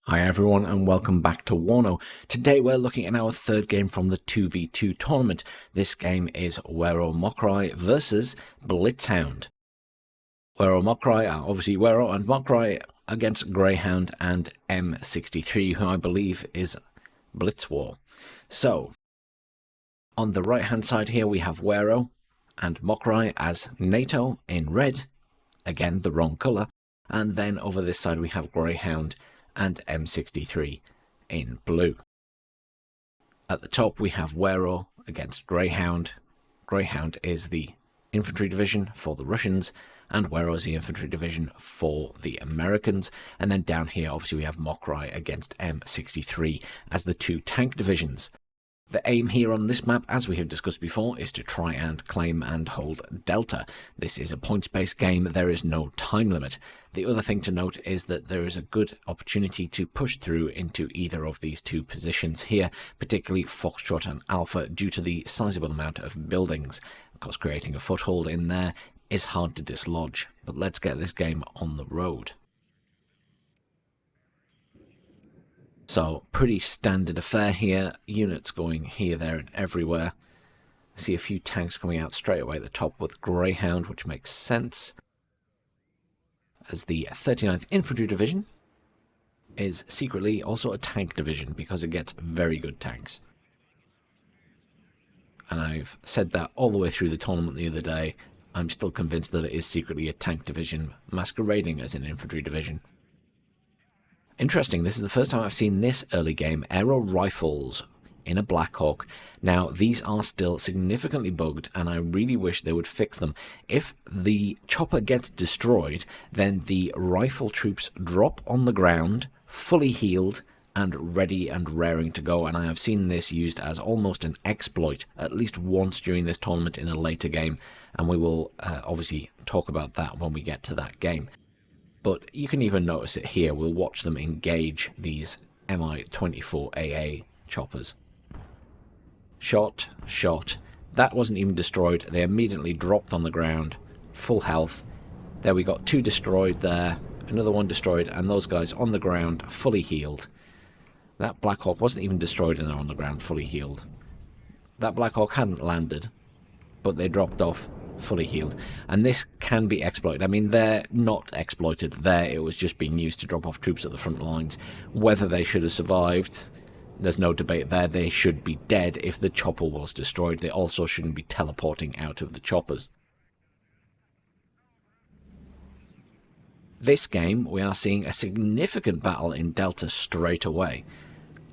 Hi everyone and welcome back to Warno. Today we're looking at our third game from the 2v2 tournament. This game is Wero Mochari versus Blitz-Hound. Wero Mochari are obviously Wero and Mochari against Greyhound and M63, who I believe is Blitz War. So, on the right hand side here we have Wero and Mochari as NATO in red, again the wrong colour, and then over this side we have Greyhound and M63 in blue. At the top we have Wero against Greyhound. Greyhound is the infantry division for the Russians and Wero is the infantry division for the Americans. And then down here obviously we have Mochari against M63 as the two tank divisions. The aim here on this map, as we have discussed before, is to try and claim and hold Delta. This is a points-based game, there is no time limit. The other thing to note is that there is a good opportunity to push through into either of these two positions here, particularly Foxtrot and Alpha, due to the sizable amount of buildings. Of course, creating a foothold in there is hard to dislodge, but let's get this game on the road. So, pretty standard affair here, units going here, there and everywhere. I see a few tanks coming out straight away at the top with Greyhound, which makes sense, as the 39th Infantry Division is secretly also a tank division because it gets very good tanks. And I've said that all the way through the tournament the other day. I'm still convinced that it is secretly a tank division masquerading as an infantry division. Interesting, this is the first time I've seen this early game aero rifles in a Black Hawk. Now, these are still significantly bugged, and I really wish they would fix them. If the chopper gets destroyed, then the rifle troops drop on the ground, fully healed, and ready and raring to go, and I have seen this used as almost an exploit at least once during this tournament in a later game, and we will obviously talk about that when we get to that game. But you can even notice it here. We'll watch them engage these Mi-24AA choppers. Shot, shot. That wasn't even destroyed. They immediately dropped on the ground. Full health. There we got two destroyed there. Another one destroyed. And those guys on the ground, fully healed. That Black Hawk wasn't even destroyed and they're on the ground, fully healed. That Black Hawk hadn't landed, but they dropped off fully healed, and this can be exploited. I mean, they're not exploited there, it was just being used to drop off troops at the front lines. Whether they should have survived, there's no debate there. They should be dead if the chopper was destroyed. They also shouldn't be teleporting out of the choppers. This game we are seeing a significant battle in Delta straight away.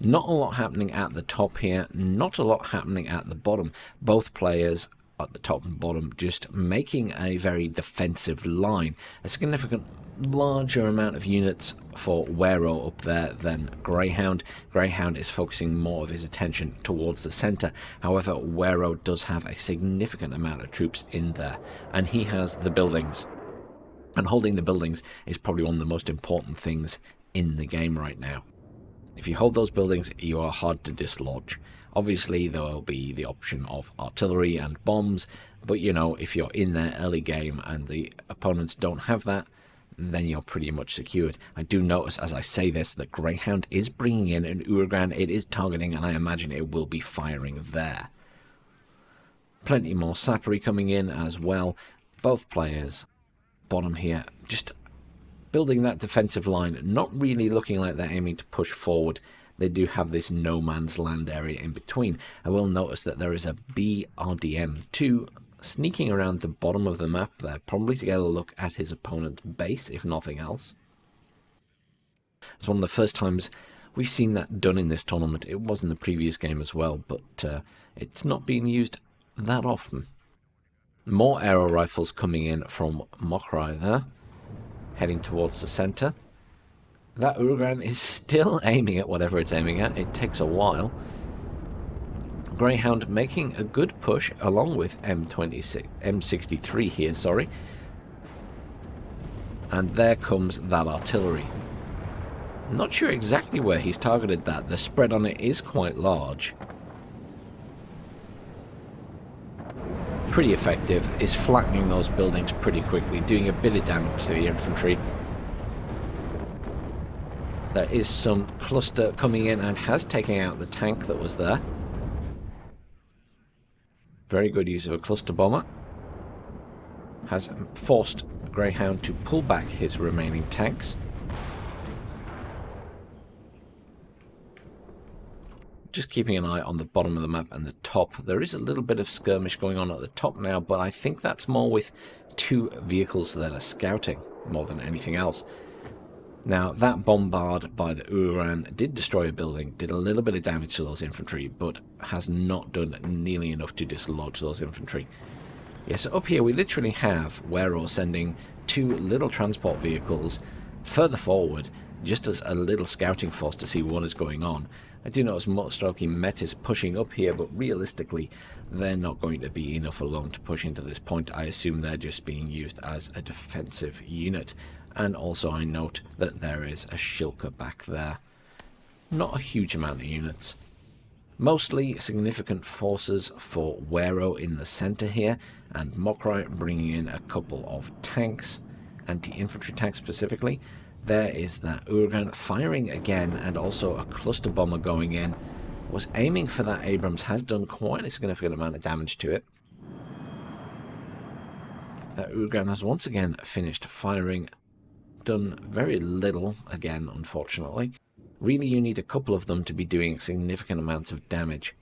Not a lot happening at the top here, not a lot happening at the bottom. Both players at the top and bottom just making a very defensive line. A significant larger amount of units for Wero up there than Greyhound. Greyhound is focusing more of his attention towards the centre. However, Wero does have a significant amount of troops in there, and he has the buildings. And holding the buildings is probably one of the most important things in the game right now. If you hold those buildings, you are hard to dislodge. Obviously, there will be the option of artillery and bombs, but you know, if you're in there early game and the opponents don't have that, then you're pretty much secured. I do notice as I say this that Greyhound is bringing in an Uragan. It is targeting, and I imagine it will be firing there. Plenty more sappery coming in as well. Both players, bottom here, just building that defensive line, not really looking like they're aiming to push forward. They do have this no man's land area in between. I will notice that there is a BRDM2 sneaking around the bottom of the map there, probably to get a look at his opponent's base, if nothing else. It's one of the first times we've seen that done in this tournament. It was in the previous game as well, but it's not being used that often. More aero rifles coming in from Mochari there, heading towards the centre. That Uragan is still aiming at whatever it's aiming at. It takes a while. Greyhound making a good push along with M63 here, sorry. And there comes that artillery. Not sure exactly where he's targeted that. The spread on it is quite large. Pretty effective. Is flattening those buildings pretty quickly, doing a bit of damage to the infantry. There is some cluster coming in and has taken out the tank that was there. Very good use of a cluster bomber. Has forced Greyhound to pull back his remaining tanks. Just keeping an eye on the bottom of the map and the top. There is a little bit of skirmish going on at the top now, but I think that's more with two vehicles that are scouting more than anything else. Now, that bombard by the Uran did destroy a building, did a little bit of damage to those infantry, but has not done nearly enough to dislodge those infantry. Yeah, so up here we literally have Wero sending two little transport vehicles further forward, just as a little scouting force to see what is going on. I do notice Motorstrelky Metis pushing up here, but realistically they're not going to be enough alone to push into this point. I assume they're just being used as a defensive unit. And also I note that there is a Shilka back there. Not a huge amount of units. Mostly significant forces for Wero in the centre here, and Mochari bringing in a couple of tanks, anti-infantry tanks specifically. There is that Urgan firing again, and also a cluster bomber going in. Was aiming for that Abrams, has done quite a significant amount of damage to it. That Urgan has once again finished firing. Done very little again, unfortunately. Really, you need a couple of them to be doing significant amounts of damage.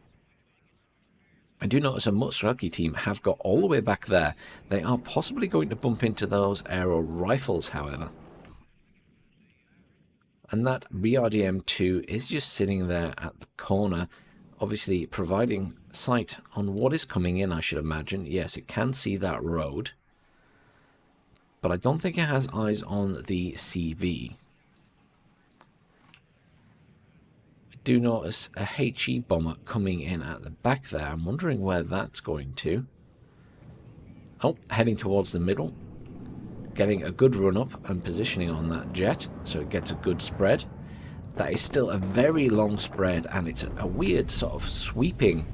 I do notice a Motorstrelky team have got all the way back there. They are possibly going to bump into those aero rifles, however. And that BRDM-2 is just sitting there at the corner, obviously providing sight on what is coming in, I should imagine. Yes, it can see that road. But I don't think it has eyes on the CV. I do notice a HE bomber coming in at the back there. I'm wondering where that's going to. Oh, heading towards the middle. Getting a good run up and positioning on that jet, so it gets a good spread. That is still a very long spread, and it's a weird sort of sweeping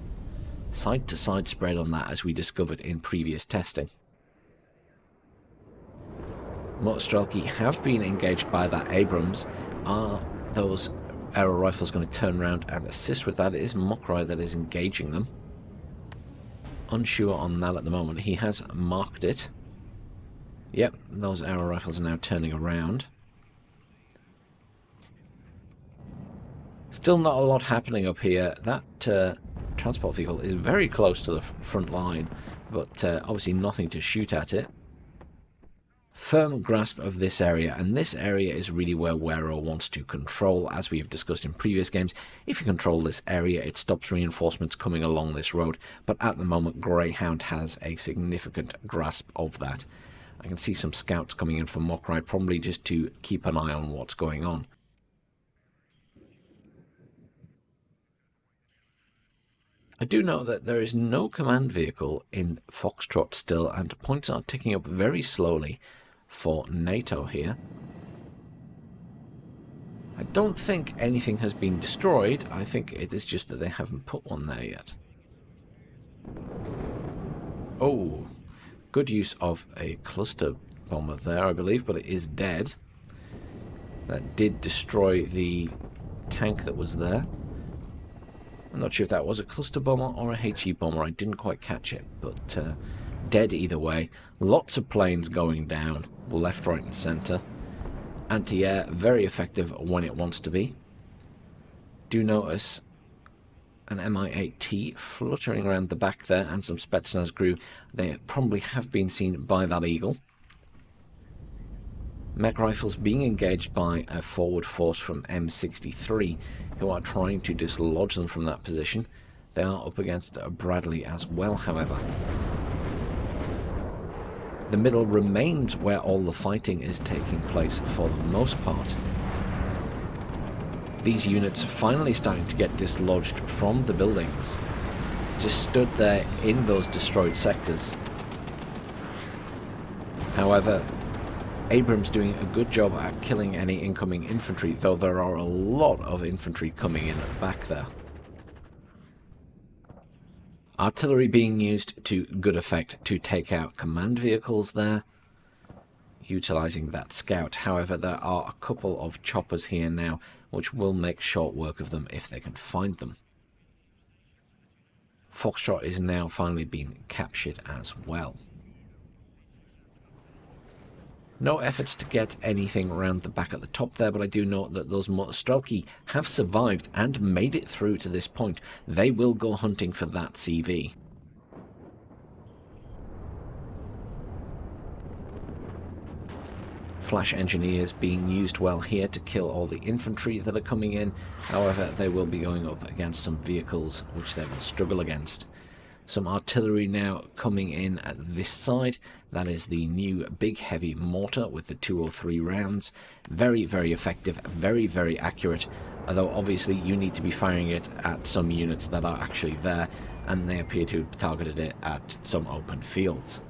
side-to-side spread on that, as we discovered in previous testing. Motorstrelky have been engaged by that Abrams. Are those aero rifles going to turn around and assist with that? It is Mochari that is engaging them. Unsure on that at the moment. He has marked it. Yep, those aero rifles are now turning around. Still not a lot happening up here. That transport vehicle is very close to the front line, but obviously nothing to shoot at it. Firm grasp of this area, and this area is really where Wero wants to control, as we have discussed in previous games. If you control this area, it stops reinforcements coming along this road, but at the moment Greyhound has a significant grasp of that. I can see some scouts coming in from Mochari, probably just to keep an eye on what's going on. I do know that there is no command vehicle in Foxtrot still, and points are ticking up very slowly for NATO here. I don't think anything has been destroyed. I think it is just that they haven't put one there yet. Oh, good use of a cluster bomber there, I believe, but it is dead. That did destroy the tank that was there. I'm not sure if that was a cluster bomber or a HE bomber. I didn't quite catch it, but dead either way. Lots of planes going down, left, right and centre. Anti-air, very effective when it wants to be. Do notice an Mi-8T fluttering around the back there, and some Spetsnaz crew. They probably have been seen by that Eagle. Mech rifles being engaged by a forward force from M63, who are trying to dislodge them from that position. They are up against a Bradley as well, however. The middle remains where all the fighting is taking place for the most part. These units are finally starting to get dislodged from the buildings. Just stood there in those destroyed sectors. However, Abrams doing a good job at killing any incoming infantry, though there are a lot of infantry coming in at the back there. Artillery being used to good effect to take out command vehicles there. utilising that scout. However, there are a couple of choppers here now, which will make short work of them if they can find them. Foxtrot is now finally being captured as well. No efforts to get anything around the back at the top there, but I do note that those Motostrelki have survived and made it through to this point. They will go hunting for that CV. Flash engineers being used well here to kill all the infantry that are coming in. However, they will be going up against some vehicles which they will struggle against. Some artillery now coming in at this side. That is the new big heavy mortar with the 203 rounds. Very, very effective, very, very accurate. Although obviously you need to be firing it at some units that are actually there, and they appear to have targeted it at some open fields.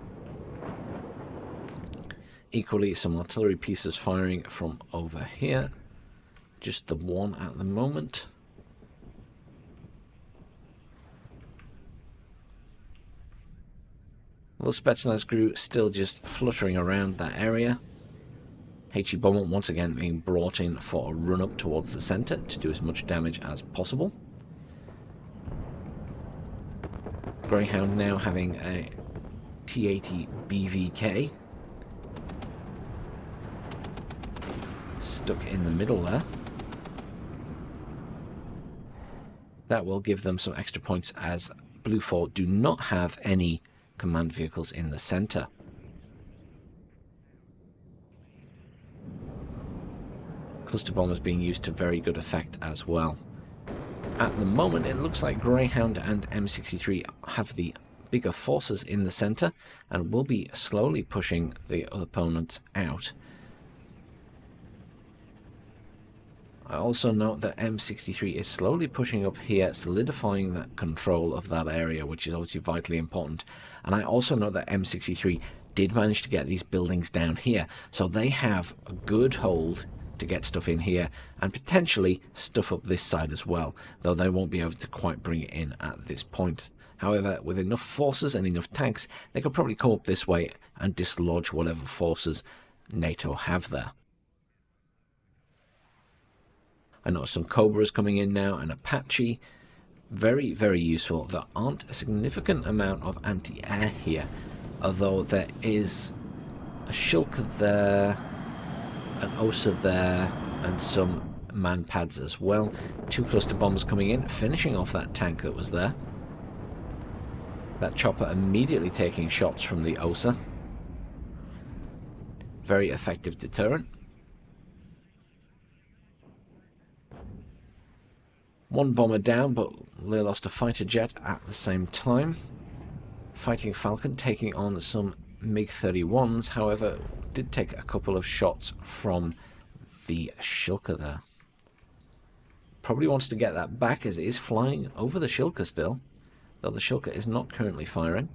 Equally, some artillery pieces firing from over here. Just the one at the moment. The Spetsnaz crew still just fluttering around that area. HE Bomber once again being brought in for a run up towards the centre to do as much damage as possible. Greyhound now having a T-80 BVK. Stuck in the middle there. That will give them some extra points as Blue 4 do not have any command vehicles in the centre. Cluster bombers being used to very good effect as well. At the moment it looks like Greyhound and M63 have the bigger forces in the centre and will be slowly pushing the opponents out. I also note that M63 is slowly pushing up here, solidifying that control of that area, which is obviously vitally important. And I also know that M63 did manage to get these buildings down here, so they have a good hold to get stuff in here and potentially stuff up this side as well, though they won't be able to quite bring it in at this point. However, with enough forces and enough tanks, they could probably come up this way and dislodge whatever forces NATO have there. I notice some Cobras coming in now, and Apache. Very, very useful. There aren't a significant amount of anti-air here, although there is a Shilka there, an Osa there, and some man pads as well. 2 cluster bombs coming in, finishing off that tank that was there. That chopper immediately taking shots from the Osa. Very effective deterrent. One bomber down, but they lost a fighter jet at the same time. Fighting Falcon taking on some MiG-31s, however, did take a couple of shots from the Shilka there. Probably wants to get that back as it is flying over the Shilka still, though the Shilka is not currently firing.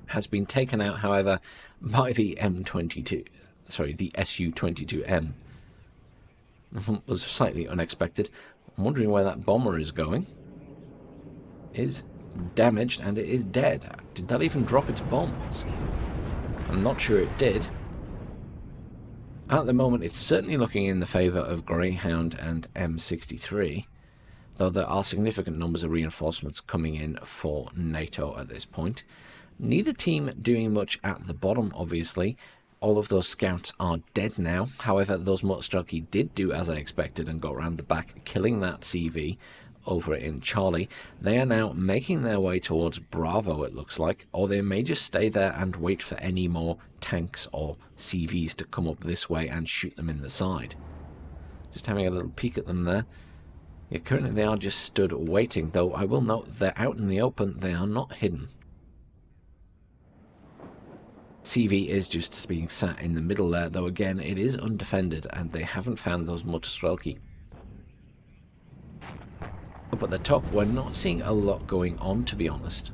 Has been taken out, however, by the M22, sorry, the Su-22M. Was slightly unexpected. I'm wondering where that bomber is going. Is damaged and it is dead. Did that even drop its bombs? I'm not sure it did. At the moment, it's certainly looking in the favour of Greyhound and M63, though there are significant numbers of reinforcements coming in for NATO at this point. Neither team doing much at the bottom, obviously. All of those scouts are dead now. However, those Motostrelki did do as I expected and got around the back, killing that CV over in Charlie. They are now making their way towards Bravo, it looks like, or they may just stay there and wait for any more tanks or CVs to come up this way and shoot them in the side. Just having a little peek at them there. Yeah, currently they are just stood waiting, though I will note they're out in the open, they are not hidden. CV is just being sat in the middle there, though again it is undefended and they haven't found those Motostrelki. Up at the top, we're not seeing a lot going on, to be honest.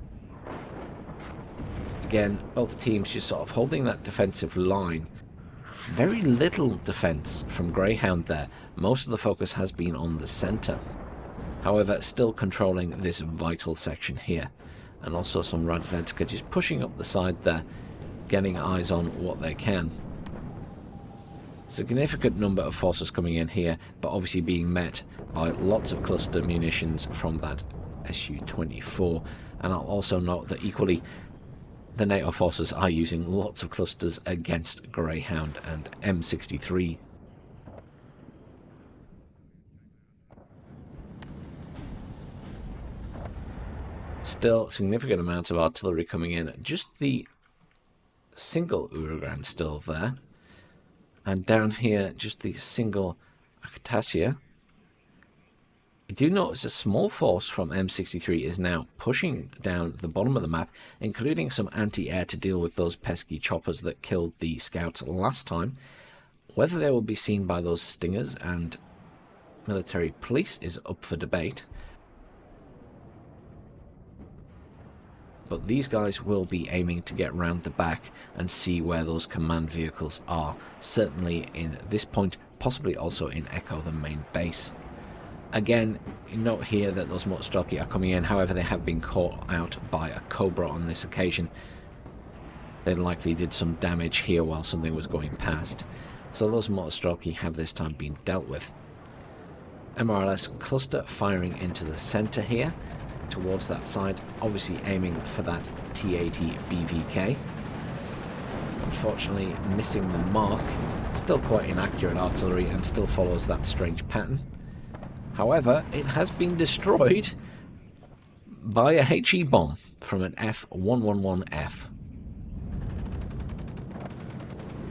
Again, both teams just sort of holding that defensive line. Very little defense from Greyhound there. Most of the focus has been on the centre. However, still controlling this vital section here. And also some Radvedska just pushing up the side there, getting eyes on what they can. Significant number of forces coming in here, but obviously being met by lots of cluster munitions from that Su-24. And I'll also note that equally the NATO forces are using lots of clusters against Greyhound and M63. Still significant amounts of artillery coming in. Just the single Uragan still there. And down here, just the single Akatassia. I do notice a small force from M63 is now pushing down the bottom of the map, including some anti-air to deal with those pesky choppers that killed the scouts last time. Whether they will be seen by those stingers and military police is up for debate. But these guys will be aiming to get round the back and see where those command vehicles are. Certainly in this point, possibly also in Echo, the main base. Again, note here that those Motostrelki are coming in. However, they have been caught out by a Cobra on this occasion. They likely did some damage here while something was going past. So those Motostrelki have this time been dealt with. MRLS cluster firing into the centre here, towards that side, obviously aiming for that T-80 BVK. Unfortunately missing the mark. Still quite inaccurate artillery and still follows that strange pattern. However, it has been destroyed by a HE bomb from an F111F.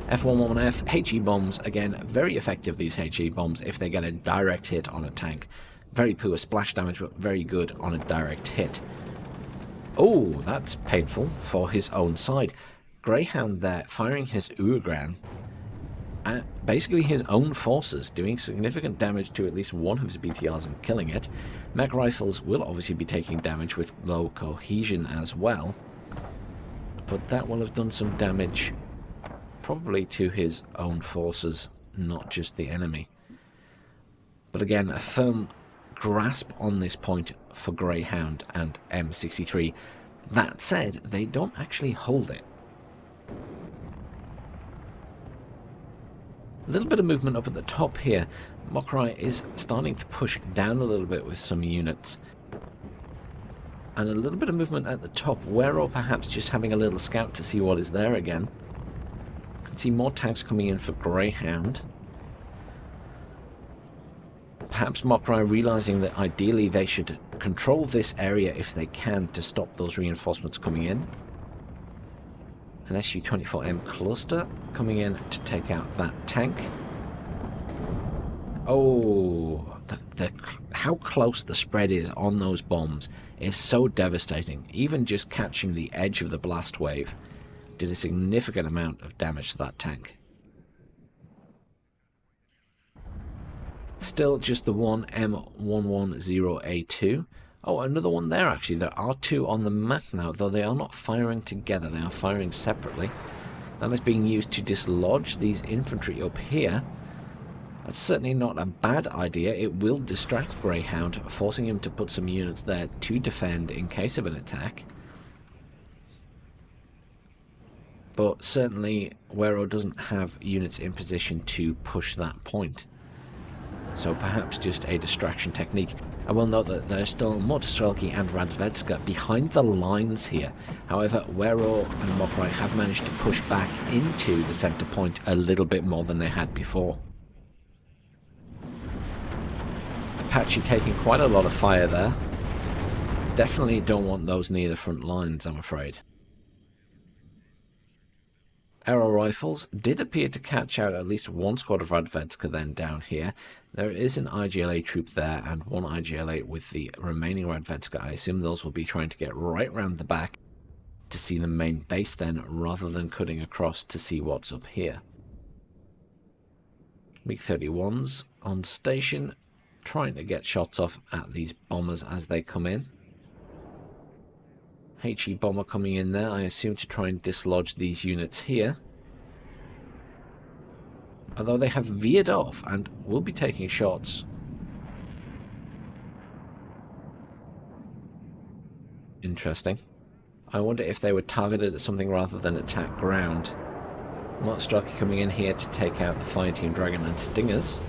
F111F, HE bombs, again, very effective, these HE bombs, if they get a direct hit on a tank. Very poor splash damage, but very good on a direct hit. Oh, that's painful for his own side. Greyhound there, firing his Uragan at basically his own forces, doing significant damage to at least one of his BTRs and killing it. Mech rifles will obviously be taking damage with low cohesion as well. But that will have done some damage probably to his own forces, not just the enemy. But again, a firm grasp on this point for Greyhound and M63. That said, they don't actually hold it. A little bit of movement up at the top here. Mochari is starting to push down a little bit with some units. And a little bit of movement at the top. Wero perhaps just having a little scout to see what is there again. Can see more tanks coming in for Greyhound. Perhaps Mochari realizing that ideally they should control this area if they can to stop those reinforcements coming in. An Su-24M cluster coming in to take out that tank. Oh, how close the spread is on those bombs is so devastating. Even just catching the edge of the blast wave did a significant amount of damage to that tank. Still just the one M110A2. Oh, another one there actually. There are two on the map now, though they are not firing together. They are firing separately. That is being used to dislodge these infantry up here. That's certainly not a bad idea. It will distract Greyhound, forcing him to put some units there to defend in case of an attack. But certainly Wero doesn't have units in position to push that point. So perhaps just a distraction technique. I will note that there's still Motostrelki and Radvedska behind the lines here. However, Wero and Mochari have managed to push back into the centre point a little bit more than they had before. Apache taking quite a lot of fire there. Definitely don't want those near the front lines, I'm afraid. Aero rifles did appear to catch out at least one squad of Radvedska then down here. There is an IGLA troop there and one IGLA with the remaining Radvedska. I assume those will be trying to get right round the back to see the main base then, rather than cutting across to see what's up here. MiG-31s on station, trying to get shots off at these bombers as they come in. HE bomber coming in there, I assume to try and dislodge these units here. Although they have veered off and will be taking shots. Interesting. I wonder if they were targeted at something rather than attack ground. Mochari coming in here to take out the Fireteam Dragon and Stingers.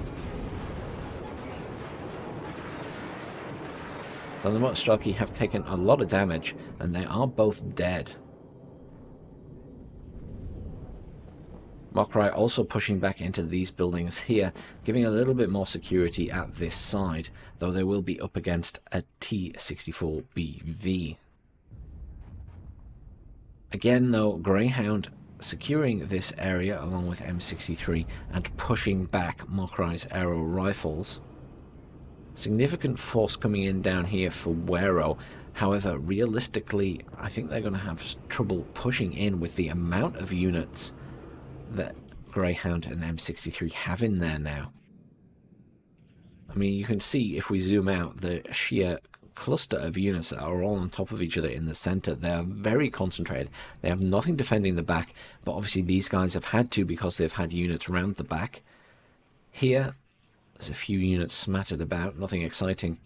Well, the Mochari have taken a lot of damage, and they are both dead. Mochari also pushing back into these buildings here, giving a little bit more security at this side, though they will be up against a T-64BV. Again, though, Greyhound securing this area along with M63 and pushing back Mochari's aero rifles. Significant force coming in down here for Wero. However, realistically, I think they're going to have trouble pushing in with the amount of units that Greyhound and M63 have in there now. I mean, you can see if we zoom out the sheer cluster of units that are all on top of each other in the center. They are very concentrated. They have nothing defending the back, but obviously these guys have had to because they've had units around the back. Here, there's a few units smattered about, nothing exciting.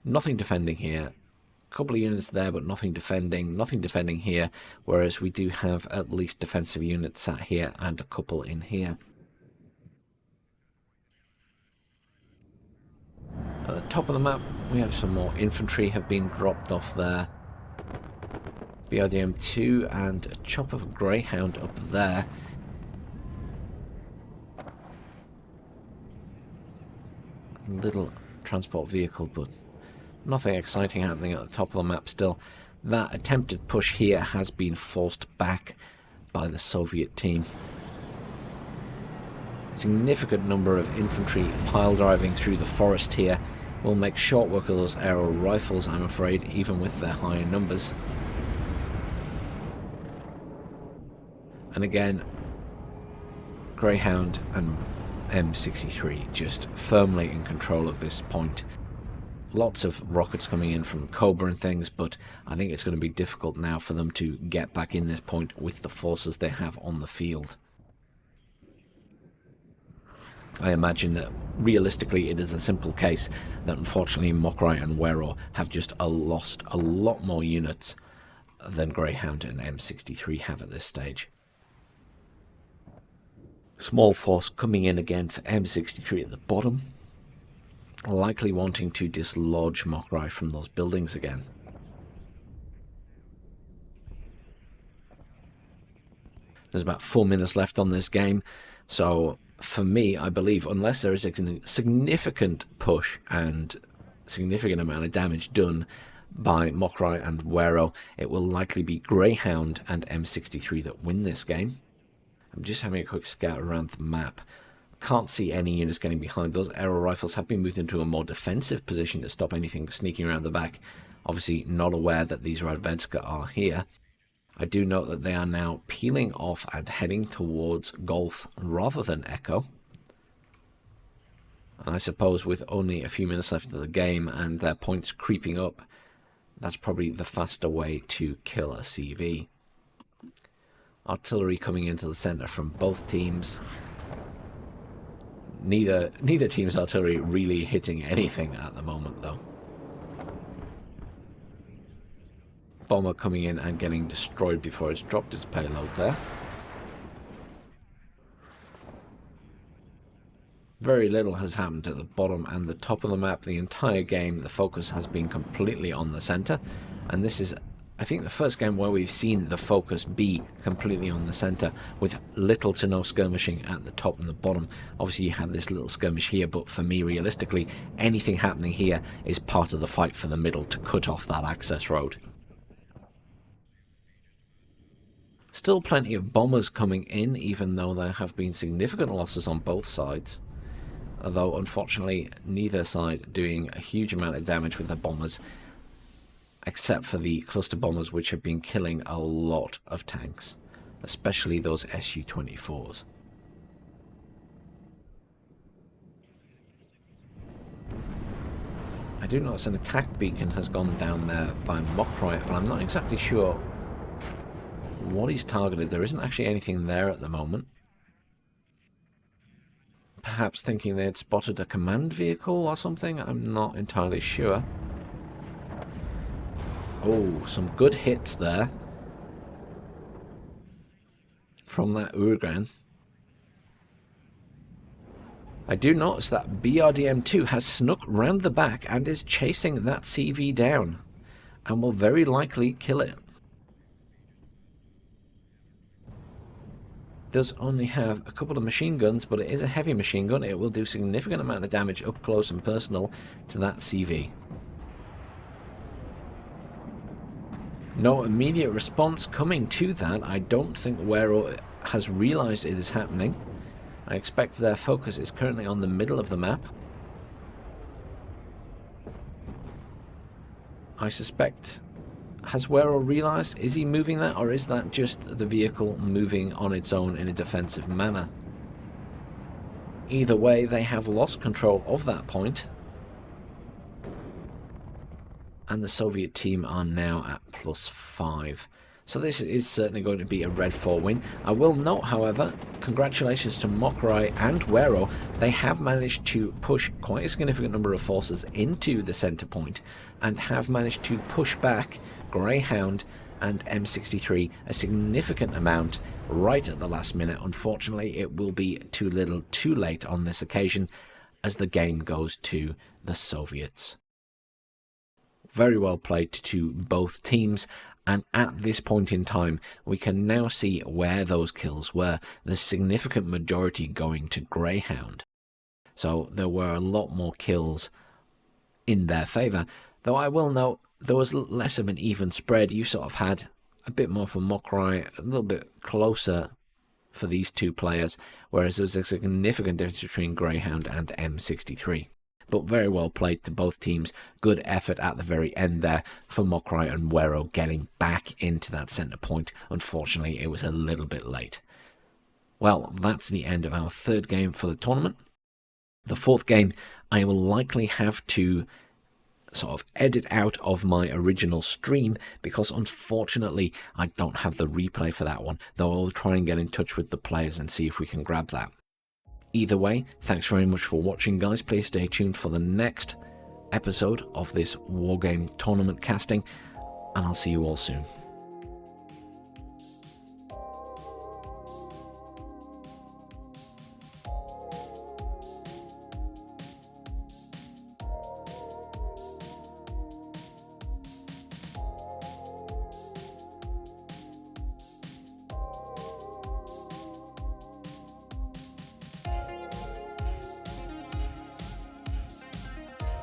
Nothing defending here. A couple of units there, but nothing defending here, whereas we do have at least defensive units sat here and a couple in here. At the top of the map, we have some more infantry have been dropped off there. BRDM-2 and a chop of a Greyhound up there. A little transport vehicle, but nothing exciting happening at the top of the map still. That attempted push here has been forced back by the Soviet team. Significant number of infantry pile driving through the forest here will make short work of those aero rifles, I'm afraid, even with their higher numbers. And again, Greyhound and M63 just firmly in control of this point. Lots of rockets coming in from Cobra and things, but I think it's going to be difficult now for them to get back in this point with the forces they have on the field. I imagine that realistically it is a simple case that unfortunately Mochari and Wero have just lost a lot more units than Greyhound and M63 have at this stage. Small force coming in again for M63 at the bottom, likely wanting to dislodge Mochari from those buildings again. There's about 4 minutes left on this game, so for me, I believe, unless there is a significant push and significant amount of damage done by Mochari and Wero, it will likely be Greyhound and M63 that win this game. I'm just having a quick scout around the map. Can't see any units getting behind. Those aero rifles have been moved into a more defensive position to stop anything sneaking around the back. Obviously not aware that these Radvedska are here. I do note that they are now peeling off and heading towards Golf rather than Echo. And I suppose with only a few minutes left of the game and their points creeping up, that's probably the faster way to kill a CV. Artillery coming into the centre from both teams. Neither team's artillery really hitting anything at the moment though. Bomber coming in and getting destroyed before it's dropped its payload there. Very little has happened at the bottom and the top of the map. The entire game, the focus has been completely on the centre, and this is, I think, the first game where we've seen the focus be completely on the centre, with little to no skirmishing at the top and the bottom. Obviously you had this little skirmish here, but for me, realistically, anything happening here is part of the fight for the middle to cut off that access road. Still plenty of bombers coming in, even though there have been significant losses on both sides. Although, unfortunately, neither side doing a huge amount of damage with the bombers, except for the cluster bombers, which have been killing a lot of tanks, especially those Su-24s. I do notice an attack beacon has gone down there by Mochari, but I'm not exactly sure what he's targeted. There isn't actually anything there at the moment. Perhaps thinking they had spotted a command vehicle or something? I'm not entirely sure. Oh, some good hits there from that Urgan. I do notice that BRDM2 has snuck round the back and is chasing that CV down and will very likely kill it. Does only have a couple of machine guns, but it is a heavy machine gun. It will do significant amount of damage up close and personal to that CV. No immediate response coming to that. I don't think Wero has realised it is happening. I expect their focus is currently on the middle of the map. I suspect... Has Wero realised? Is he moving that, or is that just the vehicle moving on its own in a defensive manner? Either way, they have lost control of that point. And the Soviet team are now at +5. So this is certainly going to be a Red 4 win. I will note, however, congratulations to Mochari and Wero. They have managed to push quite a significant number of forces into the centre point and have managed to push back Greyhound and M63 a significant amount right at the last minute. Unfortunately, it will be too little too late on this occasion as the game goes to the Soviets. Very well played to both teams. And at this point in time, we can now see where those kills were. The significant majority going to Greyhound. So there were a lot more kills in their favour. Though I will note, there was less of an even spread. You sort of had a bit more for Mochari, a little bit closer for these two players. Whereas there was a significant difference between Greyhound and M63. But very well played to both teams. Good effort at the very end there for Mochari and Wero getting back into that centre point. Unfortunately, it was a little bit late. Well, that's the end of our third game for the tournament. The fourth game, I will likely have to sort of edit out of my original stream because unfortunately I don't have the replay for that one, though I'll try and get in touch with the players and see if we can grab that. Either way, thanks very much for watching, guys. Please stay tuned for the next episode of this Wargame tournament casting, and I'll see you all soon.